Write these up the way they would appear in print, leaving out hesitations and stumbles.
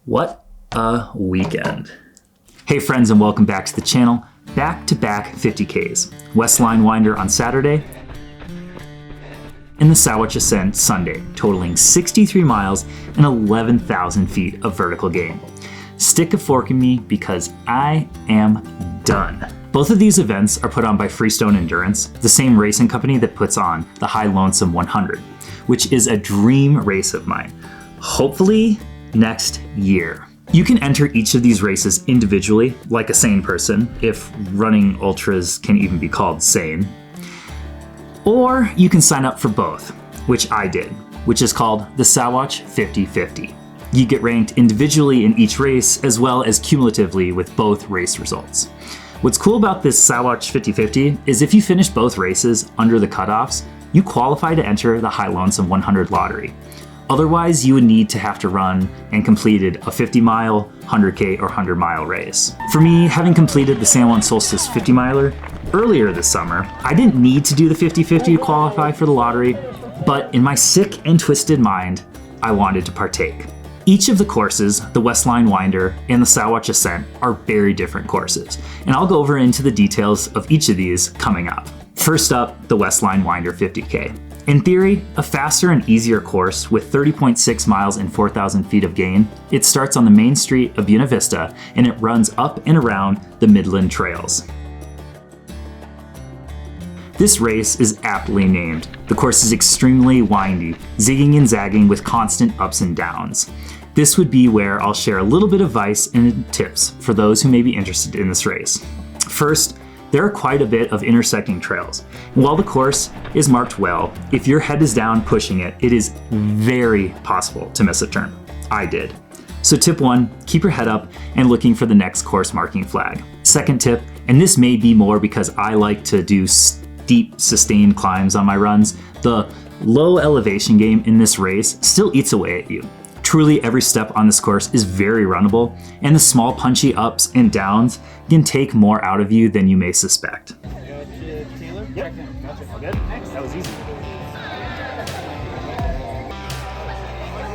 What a weekend. Hey friends, and welcome back to the channel. Back-to-back 50Ks. Westline Winder on Saturday and the Sawatch Ascent Sunday, totaling 63 miles and 11,000 feet of vertical gain. Stick a fork in me because I am done. Both of these events are put on by Freestone Endurance, the same racing company that puts on the High Lonesome 100, which is a dream race of mine. Hopefully next year. You can enter each of these races individually, like a sane person, if running ultras can even be called sane. Or you can sign up for both, which I did, which is called the Sawatch 50-50. You get ranked individually in each race, as well as cumulatively with both race results. What's cool about this Sawatch 50-50 is if you finish both races under the cutoffs, you qualify to enter the High Lonesome 100 lottery. Otherwise, you would need to have to run and completed a 50-mile, 100K, or 100-mile race. For me, having completed the San Juan Solstice 50-miler earlier this summer, I didn't need to do the 50-50 to qualify for the lottery, but in my sick and twisted mind, I wanted to partake. Each of the courses, the Westline Winder and the Sawatch Ascent, are very different courses, and I'll go over into the details of each of these coming up. First up, the Westline Winder 50K. In theory, a faster and easier course with 30.6 miles and 4,000 feet of gain. It starts on the main street of Buena Vista and it runs up and around the Midland Trails. This race is aptly named. The course is extremely windy, zigging and zagging with constant ups and downs. This would be where I'll share a little bit of advice and tips for those who may be interested in this race. First, there are quite a bit of intersecting trails. And while the course is marked well, if your head is down pushing it, it is very possible to miss a turn. I did. So tip 1, keep your head up and looking for the next course marking flag. Second tip, and this may be more because I like to do steep, sustained climbs on my runs, the low elevation game in this race still eats away at you. Truly, every step on this course is very runnable, and the small punchy ups and downs can take more out of you than you may suspect. Yep. Good. That was easy.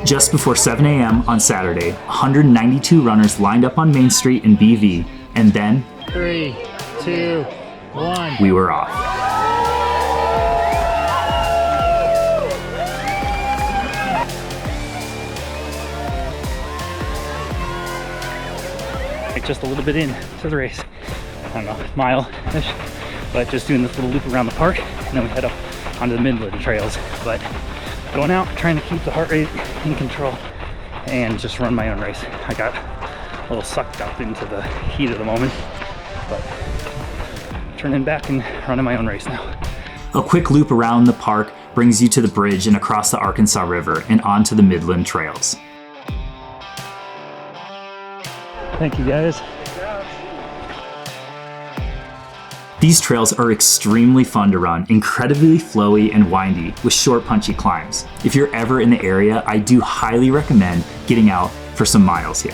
Just before 7 a.m. on Saturday, 192 runners lined up on Main Street in BV, and then 3, 2, 1. We were off. Just a little bit into the race. I don't know, mile-ish, but just doing this little loop around the park, and then we head up onto the Midland Trails. But going out, trying to keep the heart rate in control and just run my own race. I got a little sucked up into the heat of the moment, but turning back and running my own race now. A quick loop around the park brings you to the bridge and across the Arkansas River and onto the Midland Trails. Thank you guys. These trails are extremely fun to run, incredibly flowy and windy with short punchy climbs. If you're ever in the area, I do highly recommend getting out for some miles here.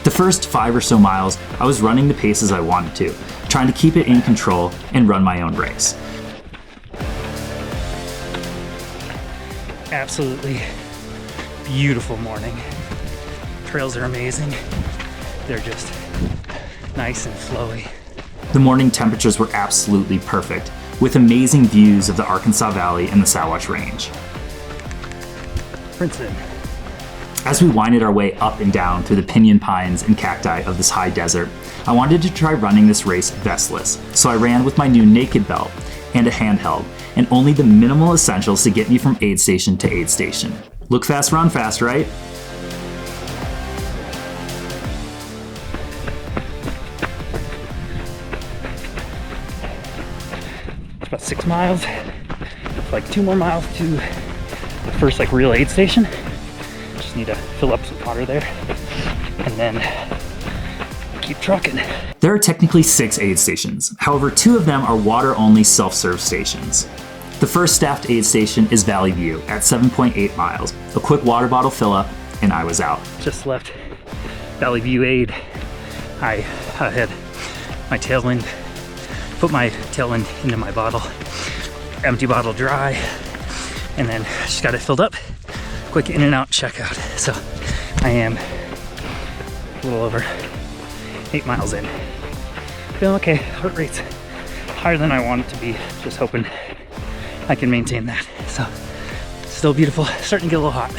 The first 5 or so miles, I was running the paces I wanted to, trying to keep it in control and run my own race. Absolutely beautiful morning. Trails are amazing. They're just nice and flowy. The morning temperatures were absolutely perfect, with amazing views of the Arkansas Valley and the Sawatch Range. Princeton. As we winded our way up and down through the pinyon pines and cacti of this high desert, I wanted to try running this race vestless, so I ran with my new naked belt and a handheld, and only the minimal essentials to get me from aid station to aid station. Look fast, run fast, right? It's about 6 miles. It's like 2 more miles to the first real aid station. Just need to fill up some water there and then keep trucking. There are technically 6 aid stations. However, 2 of them are water-only self-serve stations. The first staffed aid station is Valley View at 7.8 miles. A quick water bottle fill up, and I was out. Just left Valley View aid. I had my tail end, put my tail end into my bottle, empty bottle dry, and then just got it filled up, quick in and out checkout. So I am a little over 8 miles in. Feeling okay, heart rate's higher than I want it to be. Just hoping I can maintain that. So still beautiful, starting to get a little hot.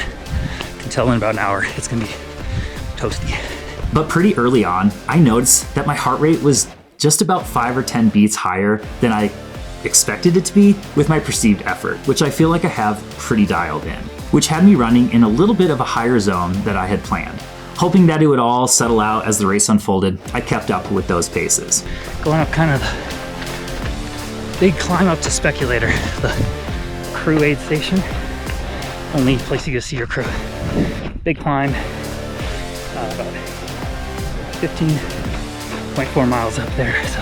Can tell in about an hour it's gonna be toasty. But pretty early on, I noticed that my heart rate was just about 5 or 10 beats higher than I expected it to be with my perceived effort, which I feel like I have pretty dialed in, which had me running in a little bit of a higher zone that I had planned. Hoping that it would all settle out as the race unfolded, I kept up with those paces. Going up kind of the big climb up to Speculator, the crew aid station. Only place you can see your crew. Big climb, about 15.4 miles up there, so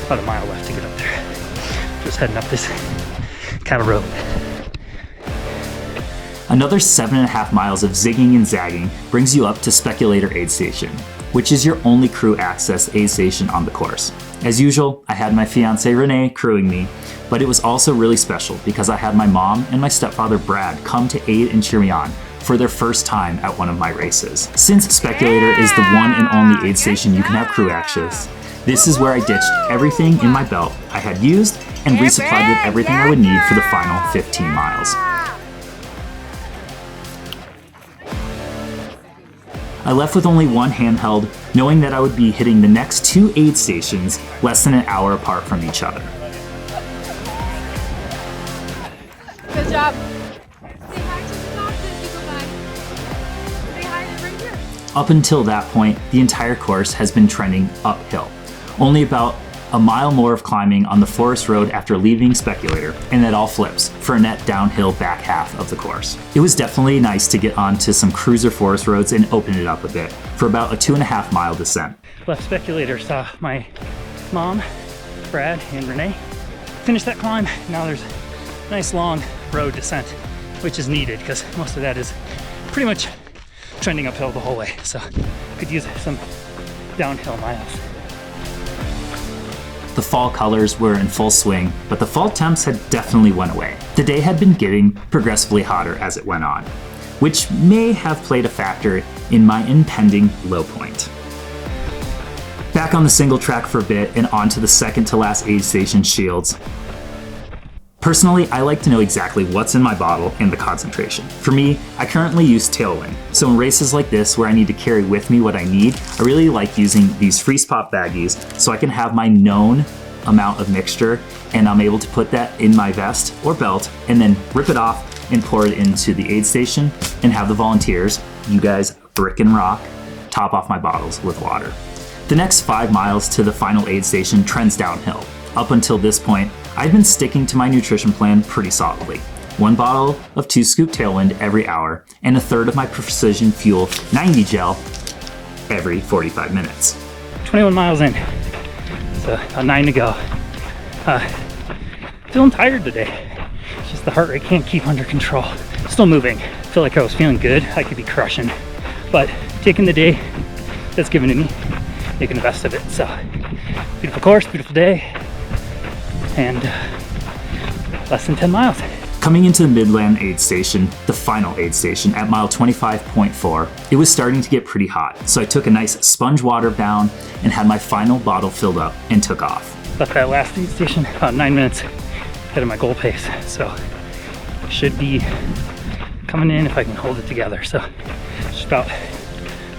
about a mile left to get up there. Just heading up this cattle road. Another 7.5 miles of zigging and zagging brings you up to Speculator Aid Station, which is your only crew access aid station on the course. As usual, I had my fiance Renee crewing me, but it was also really special because I had my mom and my stepfather Brad come to aid and cheer me on for their first time at one of my races. Since Speculator is the one and only aid station you can have crew access, this is where I ditched everything in my belt I had used and resupplied with everything I would need for the final 15 miles. I left with only one handheld, knowing that I would be hitting the next 2 aid stations less than an hour apart from each other. Good job. Say hi to the dogs as you go by. Say hi to right here. Up until that point, the entire course has been trending uphill. Only about a mile more of climbing on the forest road after leaving Speculator, and it all flips for a net downhill back half of the course. It was definitely nice to get onto some cruiser forest roads and open it up a bit for about a 2.5 mile descent. Left Speculator, saw my mom, Brad, and Renee. Finished that climb. Now there's a nice long road descent, which is needed because most of that is pretty much trending uphill the whole way. So could use some downhill miles. The fall colors were in full swing, but the fall temps had definitely went away. The day had been getting progressively hotter as it went on, which may have played a factor in my impending low point. Back on the single track for a bit and on to the second to last aid station, Shields. Personally, I like to know exactly what's in my bottle and the concentration. For me, I currently use Tailwind, so in races like this where I need to carry with me what I need, I really like using these Freeze Pop baggies so I can have my known amount of mixture and I'm able to put that in my vest or belt and then rip it off and pour it into the aid station and have the volunteers, you guys brick and rock, top off my bottles with water. The next 5 miles to the final aid station trends downhill. Up until this point, I've been sticking to my nutrition plan pretty solidly. 1 bottle of 2 scoop Tailwind every hour, and a third of my Precision Fuel 90 gel every 45 minutes. 21 miles in, so about 9 to go. Feeling tired today. It's just the heart rate can't keep under control. Still moving. Feel like I was feeling good. I could be crushing, but taking the day that's given to me, making the best of it. So beautiful course, beautiful day. And less than 10 miles. Coming into the Midland aid station, the final aid station at mile 25.4, it was starting to get pretty hot. So I took a nice sponge water down and had my final bottle filled up and took off. Left that last aid station about 9 minutes ahead of my goal pace. So should be coming in if I can hold it together. So just about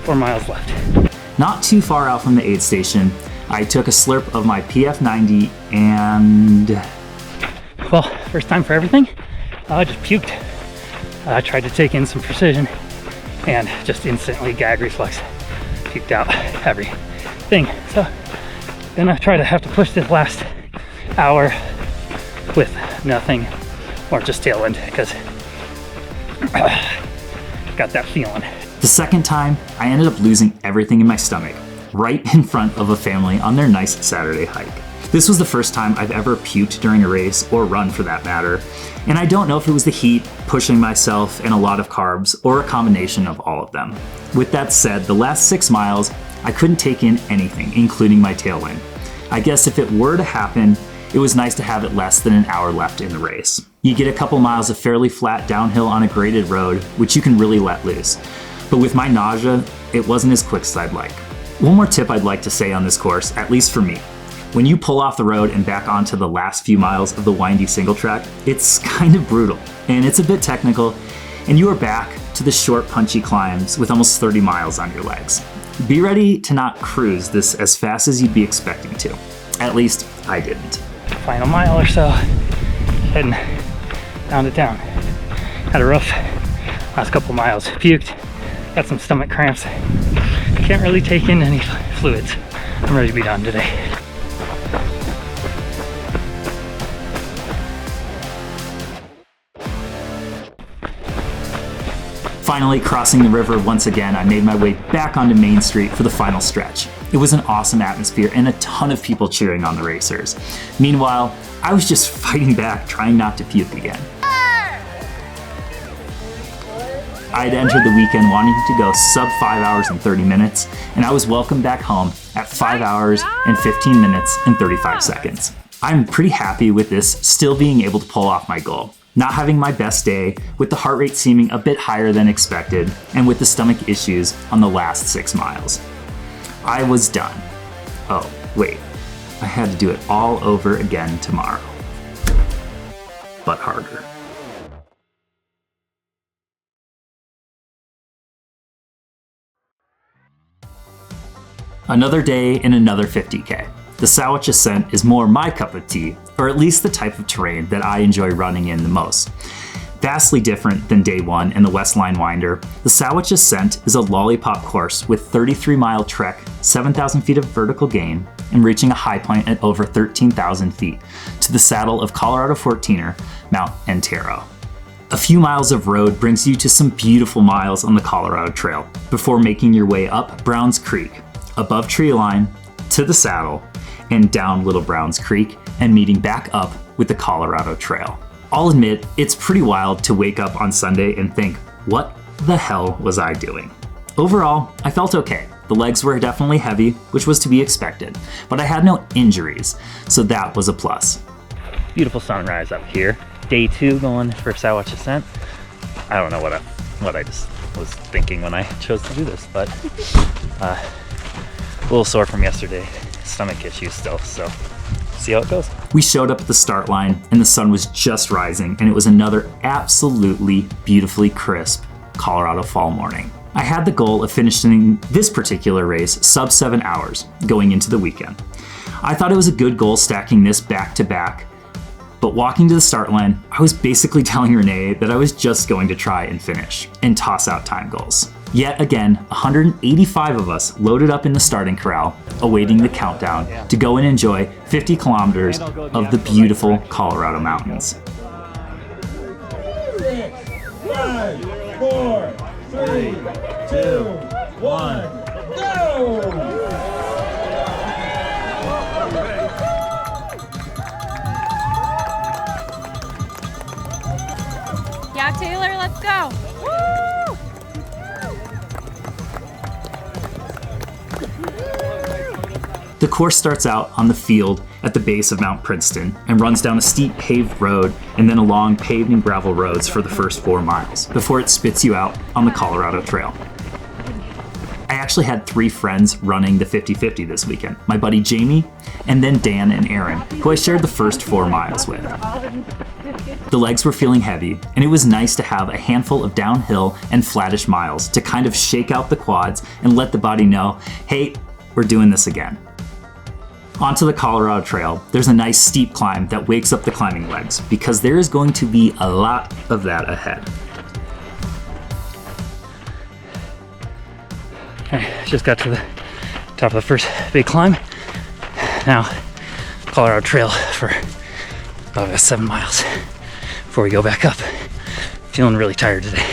4 miles left. Not too far out from the aid station, I took a slurp of my PF90 and... Well, first time for everything, I just puked. I tried to take in some precision and just instantly gag reflex, puked out everything. So gonna try to have to push this last hour with nothing or just Tailwind because got that feeling. The second time, I ended up losing everything in my stomach, right in front of a family on their nice Saturday hike. This was the first time I've ever puked during a race, or run for that matter, and I don't know if it was the heat, pushing myself, and a lot of carbs, or a combination of all of them. With that said, the last 6 miles, I couldn't take in anything, including my Tailwind. I guess if it were to happen, it was nice to have it less than an hour left in the race. You get a couple miles of fairly flat downhill on a graded road, which you can really let loose. But with my nausea, it wasn't as quick as I'd like. One more tip I'd like to say on this course, at least for me. When you pull off the road and back onto the last few miles of the windy single track, it's kind of brutal, and it's a bit technical, and you are back to the short, punchy climbs with almost 30 miles on your legs. Be ready to not cruise this as fast as you'd be expecting to. At least, I didn't. Final mile or so, heading down to town. Had a rough last couple miles. Puked, got some stomach cramps. Can't really take in any fluids. I'm ready to be done today. Finally, crossing the river once again, I made my way back onto Main Street for the final stretch. It was an awesome atmosphere and a ton of people cheering on the racers. Meanwhile, I was just fighting back, trying not to puke again. I'd entered the weekend wanting to go sub 5 hours and 30 minutes, and I was welcomed back home at 5 hours and 15 minutes and 35 seconds. I'm pretty happy with this still being able to pull off my goal. Not having my best day, with the heart rate seeming a bit higher than expected, and with the stomach issues on the last 6 miles. I was done. Oh, wait, I had to do it all over again tomorrow. But harder. Another day in another 50k. The Sawatch Ascent is more my cup of tea, or at least the type of terrain that I enjoy running in the most. Vastly different than day one in the Westline Winder, the Sawatch Ascent is a lollipop course with 33-mile trek, 7,000 feet of vertical gain, and reaching a high point at over 13,000 feet to the saddle of Colorado 14er, Mount Antero. A few miles of road brings you to some beautiful miles on the Colorado Trail before making your way up Browns Creek, above tree line, to the saddle, and down Little Browns Creek, and meeting back up with the Colorado Trail. I'll admit, it's pretty wild to wake up on Sunday and think, what the hell was I doing? Overall, I felt okay. The legs were definitely heavy, which was to be expected, but I had no injuries, so that was a plus. Beautiful sunrise up here. Day 2 going for Sawatch Ascent. I don't know what I just was thinking when I chose to do this, but a little sore from yesterday. Stomach issues still, so see how it goes. We showed up at the start line and the sun was just rising, and it was another absolutely beautifully crisp Colorado fall morning. I had the goal of finishing this particular race sub 7 hours going into the weekend. I thought it was a good goal stacking this back to back, but walking to the start line, I was basically telling Renee that I was just going to try and finish and toss out time goals. Yet again, 185 of us loaded up in the starting corral, awaiting the countdown to go and enjoy 50 kilometers of the beautiful Colorado mountains. 5, 4, 3, 2, 1, go! Yeah, Taylor, let's go. Woo! The course starts out on the field at the base of Mount Princeton and runs down a steep paved road and then along paved and gravel roads for the first 4 miles before it spits you out on the Colorado Trail. I actually had 3 friends running the 50-50 this weekend. My buddy Jamie, and then Dan and Aaron, who I shared the first 4 miles with. The legs were feeling heavy, and it was nice to have a handful of downhill and flattish miles to kind of shake out the quads and let the body know, hey, we're doing this again. Onto the Colorado Trail, there's a nice steep climb that wakes up the climbing legs because there is going to be a lot of that ahead. Okay, just got to the top of the first big climb. Now, Colorado Trail for about 7 miles before we go back up. Feeling really tired today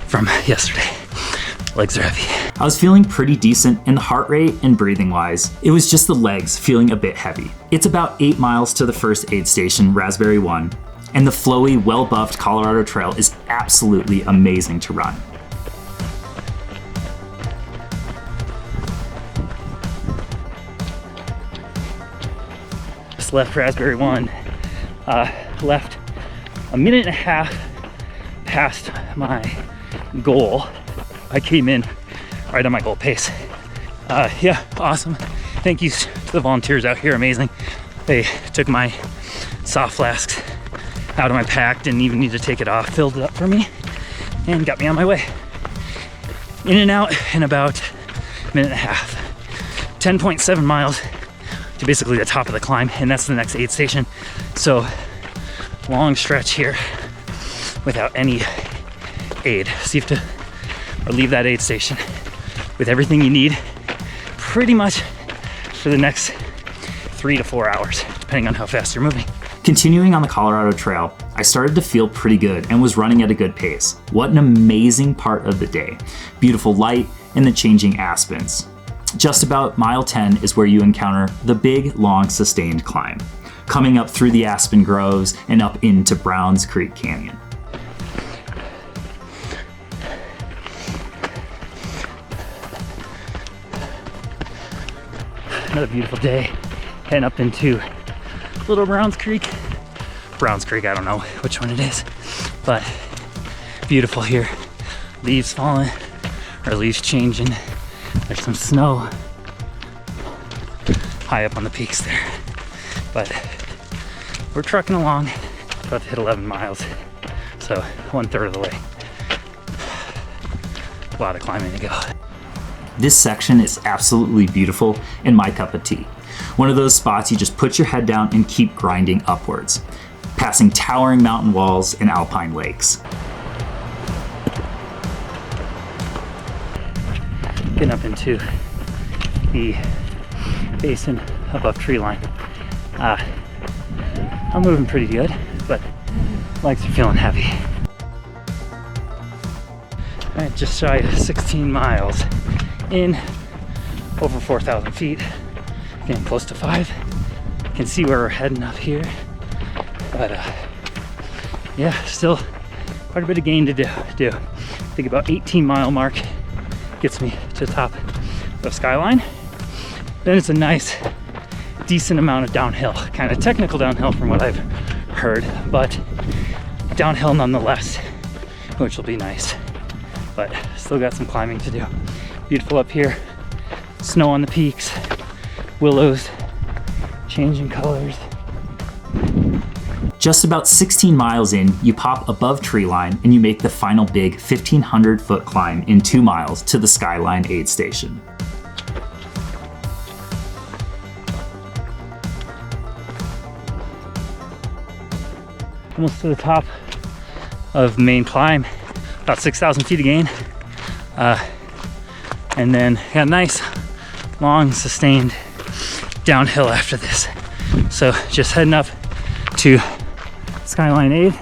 from yesterday. Legs are heavy. I was feeling pretty decent in the heart rate and breathing wise. It was just the legs feeling a bit heavy. It's about 8 miles to the first aid station, Raspberry 1, and the flowy, well-buffed Colorado Trail is absolutely amazing to run. just left Raspberry 1. Left a minute and a half past my goal. I came in right on my goal pace. Yeah, awesome. Thank you to the volunteers out here, amazing. They took my soft flasks out of my pack, didn't even need to take it off, filled it up for me, and got me on my way. In and out in about a minute and a half. 10.7 miles to basically the top of the climb, and that's the next aid station. So long stretch here without any aid. So you have to leave that aid station with everything you need pretty much for the next 3 to 4 hours, depending on how fast you're moving. Continuing on the Colorado Trail, I started to feel pretty good and was running at a good pace. What an amazing part of the day. Beautiful light and the changing aspens. Just about mile 10 is where you encounter the big, long, sustained climb, coming up through the aspen groves and up into Browns Creek Canyon. Another beautiful day, heading up into Little Browns Creek. Browns Creek, I don't know which one it is, but beautiful here. Leaves falling, or leaves changing. There's some snow high up on the peaks there, but we're trucking along, about to hit 11 miles, so 1/3 of the way. A lot of climbing to go. This section is absolutely beautiful and my cup of tea. One of those spots you just put your head down and keep grinding upwards, passing towering mountain walls and alpine lakes. Getting up into the basin above tree line. I'm moving pretty good, but legs are feeling heavy. All right, just shy of 16 miles in, over 4,000 feet, getting close to 5. You can see where we're heading up here, but yeah, still quite a bit of gain to do. I think about 18-mile mark gets me to the top of Skyline. Then it's a nice, decent amount of downhill, kind of technical downhill from what I've heard, but downhill nonetheless, which will be nice. But still got some climbing to do. Beautiful up here, snow on the peaks, willows changing colors. Just about 16 miles in, you pop above tree line and you make the final big 1,500-foot climb in 2 miles to the Skyline aid station. Almost to the top of the main climb, about 6,000 feet again. And then got a nice, long, sustained downhill after this. So just heading up to Skyline Aid,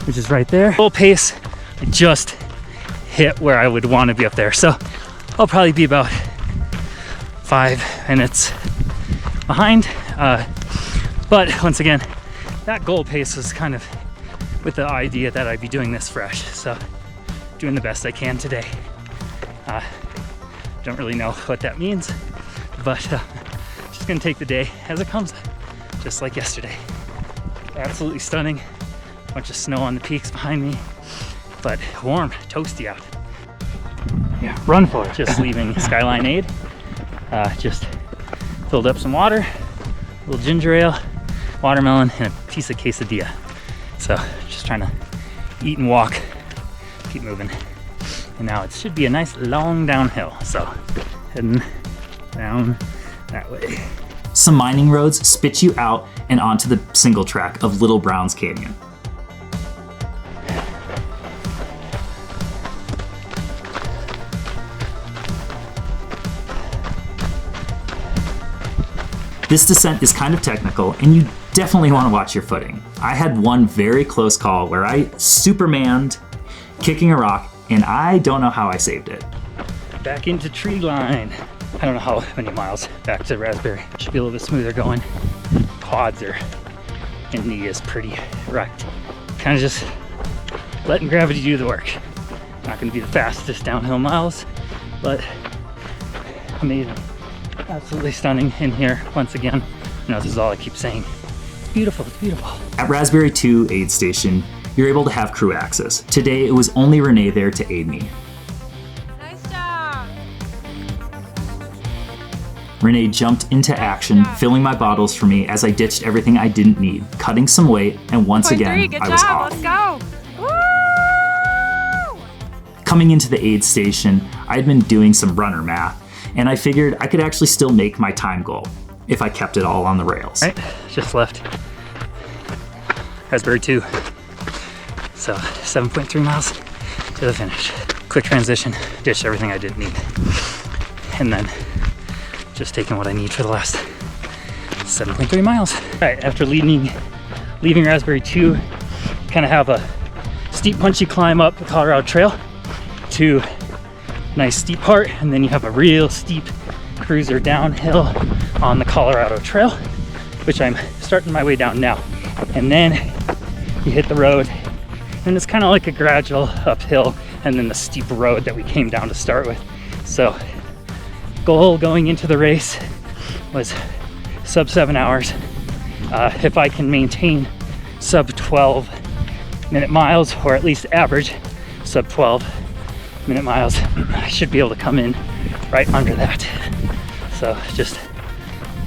which is right there. Full pace, I just hit where I would want to be up there. So I'll probably be about 5 minutes behind. But once again, that goal pace was kind of with the idea that I'd be doing this fresh. So doing the best I can today. Don't really know what that means, but just gonna take the day as it comes, just like yesterday. Absolutely stunning. Bunch of snow on the peaks behind me, but warm, toasty out. Yeah, run for it. Just leaving Skyline Aid. Just filled up some water, a little ginger ale, watermelon, and a piece of quesadilla. So just trying to eat and walk, keep moving. And now it should be a nice long downhill. So heading down that way. Some mining roads spit you out and onto the single track of Little Browns Canyon. This descent is kind of technical and you definitely want to watch your footing. I had one very close call where I supermaned kicking a rock and I don't know how I saved it. Back into tree line. I don't know how many miles back to Raspberry. Should be a little bit smoother going. Quads are, and knee is pretty wrecked. Kind of just letting gravity do the work. Not gonna be the fastest downhill miles, but amazing. Absolutely stunning in here once again. You know, this is all I keep saying. It's beautiful, it's beautiful. At Raspberry 2 aid station, you're able to have crew access. Today, it was only Renee there to aid me. Nice job. Renee jumped into action, filling my bottles for me as I ditched everything I didn't need, cutting some weight, and once again, Good I was job. off. Let's go. Woo! Coming into the aid station, I had been doing some runner math, and I figured I could actually still make my time goal if I kept it all on the rails. Right, just left Raspberry 2. So 7.3 miles to the finish. Quick transition, ditched everything I didn't need. And then just taking what I need for the last 7.3 miles. All right, after leaving Raspberry 2, kind of have a steep punchy climb up the Colorado Trail to a nice steep part, and then you have a real steep cruiser downhill on the Colorado Trail, which I'm starting my way down now. And then you hit the road, and it's kind of like a gradual uphill, and then the steep road that we came down to start with. So goal going into the race was sub 7 hours. If I can maintain sub 12 minute miles, or at least average sub 12 minute miles, I should be able to come in right under that. So just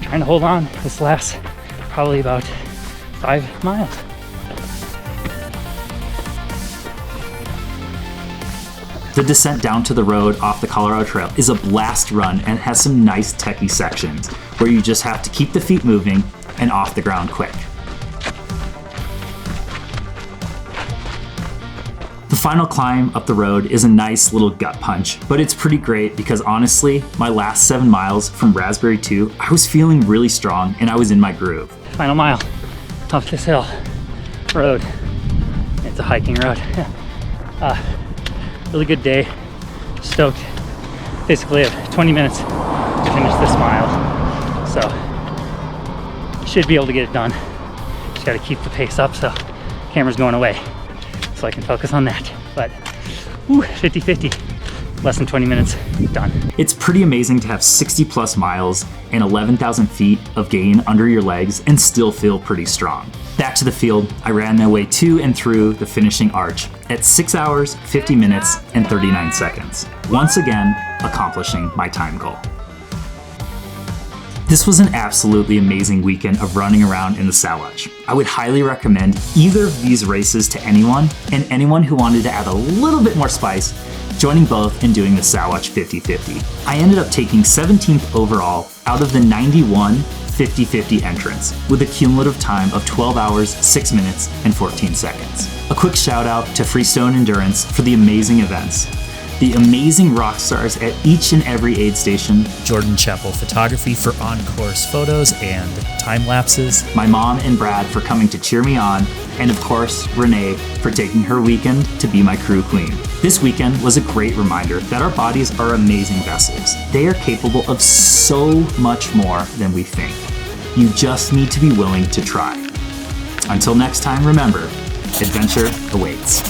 trying to hold on this last probably about 5 miles. The descent down to the road off the Colorado Trail is a blast run and has some nice techie sections where you just have to keep the feet moving and off the ground quick. The final climb up the road is a nice little gut punch, but it's pretty great because honestly, my last 7 miles from Raspberry 2, I was feeling really strong and I was in my groove. Final mile off this hill road. It's a hiking road. Really good day. Stoked. Basically have 20 minutes to finish this mile. So should be able to get it done. Just gotta keep the pace up so camera's going away so I can focus on that. But 50-50. Less than 20 minutes, done. It's pretty amazing to have 60 plus miles and 11,000 feet of gain under your legs and still feel pretty strong. Back to the field, I ran my way to and through the finishing arch at 6 hours, 50 minutes, and 39 seconds. Once again, accomplishing my time goal. This was an absolutely amazing weekend of running around in the Sawatch. I would highly recommend either of these races to anyone, and anyone who wanted to add a little bit more spice, joining both and doing the Sawatch 50-50. I ended up taking 17th overall out of the 91 50-50 entrants with a cumulative time of 12 hours, 6 minutes, and 14 seconds. A quick shout out to Freestone Endurance for the amazing events, the amazing rock stars at each and every aid station, Jordan Chappell Photography for on-course photos and time lapses, my mom and Brad for coming to cheer me on, and of course, Renee for taking her weekend to be my crew queen. This weekend was a great reminder that our bodies are amazing vessels. They are capable of so much more than we think. You just need to be willing to try. Until next time, remember, adventure awaits.